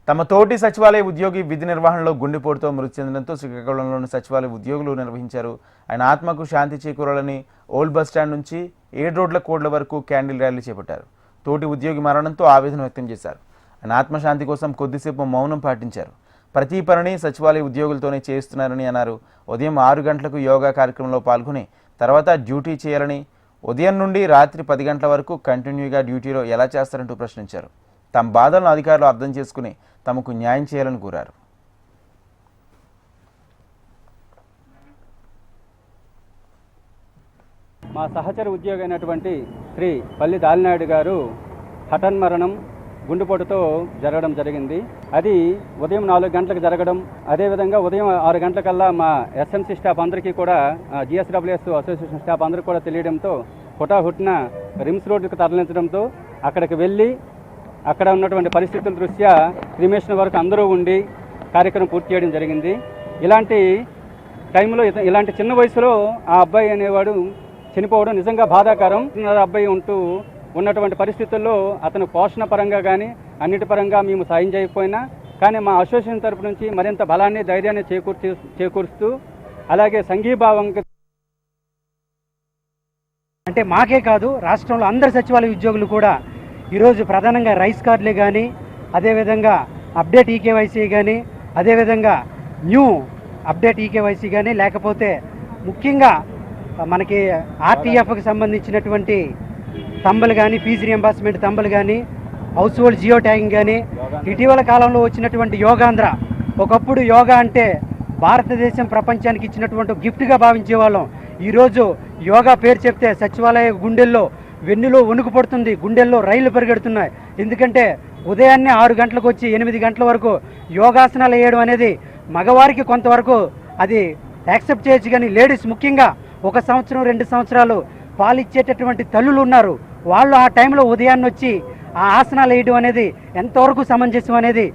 తమ తోటి సచివాలయ ఉద్యోగి విధి నిర్వహణలో గుండెపోటుతో మృతి చెందడంతో శ్రీకాకుళంలోని సచివాలయ ఉద్యోగులు నిర్వహించారు. ఆయన ఆత్మకు శాంతి చేకూరాలని ఓల్డ్ బస్టాండ్ నుంచి 7 రోడ్ల కోడ్ల వరకు క్యాండిల్ ర్యాలీ చేపట్టారు. తోటి ఉద్యోగి మరణంతో ఆవేదన వ్యక్తం చేశారు. ఆయన ఆత్మశాంతి కోసం కొద్దిసేపు మౌనం పాటించారు. ప్రతి పనిని సచివాలయ ఉద్యోగులతోనే చేస్తున్నారని అన్నారు. ఉదయం 6 గంటలకు యోగా కార్యక్రమంలో పాల్గొని తర్వాత డ్యూటీ చేయాలని, ఉదయం నుండి రాత్రి 10 గంటల వరకు కంటిన్యూగా డ్యూటీలో ఎలా చేస్తారంటూ ప్రశ్నించారు. తమ బాధలను అధికారులు అర్థం చేసుకుని తమకు న్యాయం చేయాలని కోరారు. మా సహచర ఉద్యోగి అయినటువంటి శ్రీ పల్లి దాలినాయుడు గారు హఠన్మరణం గుండెపోటుతో జరగడం జరిగింది. అది ఉదయం 4 గంటలకు జరగడం, అదేవిధంగా ఉదయం 6 గంటలకల్లా మా ఎస్ఎంసీ స్టాఫ్ అందరికీ కూడా, జిఎస్డబ్ల్యూఎస్ అసోసియేషన్ స్టాఫ్ అందరికీ కూడా తెలియడంతో హుటాహుటిన రిమ్స్ రోడ్డుకు తరలించడంతో అక్కడికి వెళ్ళి అక్కడ ఉన్నటువంటి పరిస్థితుల దృష్ట్యా క్రిమేషన్ వరకు అందరూ ఉండి కార్యక్రమం పూర్తి చేయడం జరిగింది. ఇలాంటి టైంలో ఇలాంటి చిన్న వయసులో ఆ అబ్బాయి అనేవాడు చనిపోవడం నిజంగా బాధాకరం. అబ్బాయి ఉన్నటువంటి పరిస్థితుల్లో అతను పోషణ పరంగా కానీ అన్నిటి పరంగా మేము సాయం చేయకపోయినా కానీ మా అసోసియేషన్ తరపు నుంచి మరింత బలాన్ని ధైర్యాన్ని చేకూరుస్తూ అలాగే సంఘీభావంగా అంటే మాకే కాదు రాష్ట్రంలో అందరి సచివాలయ ఉద్యోగులు కూడా ఈరోజు ప్రధానంగా రైస్ కార్డులే కానీ, అదేవిధంగా అప్డేట్ ఈకేవైసీ కానీ, అదేవిధంగా న్యూ అప్డేట్ ఈకేవైసీ కానీ, లేకపోతే ముఖ్యంగా మనకి ఆర్టీఎఫ్కి సంబంధించినటువంటి తంబలు కానీ, ఫీజు రియంబర్స్మెంట్ తంబలు కానీ, హౌస్ హోల్డ్ జియో ట్యాగింగ్ కానీ, ఇటీవల కాలంలో వచ్చినటువంటి యోగాంధ్ర. ఒకప్పుడు యోగా అంటే భారతదేశం ప్రపంచానికి ఇచ్చినటువంటి గిఫ్ట్గా భావించేవాళ్ళం. ఈరోజు యోగా పేరు చెప్తే సచివాలయ గుండెల్లో వెన్నులో వణుకు పడుతుంది, గుండెల్లో రైళ్లు పరిగెడుతున్నాయి. ఎందుకంటే ఉదయాన్నే 6 గంటలకు వచ్చి 8 గంటల వరకు యోగాసనాలు వేయడం అనేది మగవారికి కొంతవరకు అది యాక్సెప్ట్ చేయొచ్చు, కానీ లేడీస్ ముఖ్యంగా 1 సంవత్సరం 2 సంవత్సరాలు పాలిచ్చేటటువంటి తల్లులు ఉన్నారు. వాళ్ళు ఆ టైంలో ఉదయాన్నే వచ్చి ఆ ఆసనాలు వేయడం అనేది ఎంతవరకు సమంజసం అనేది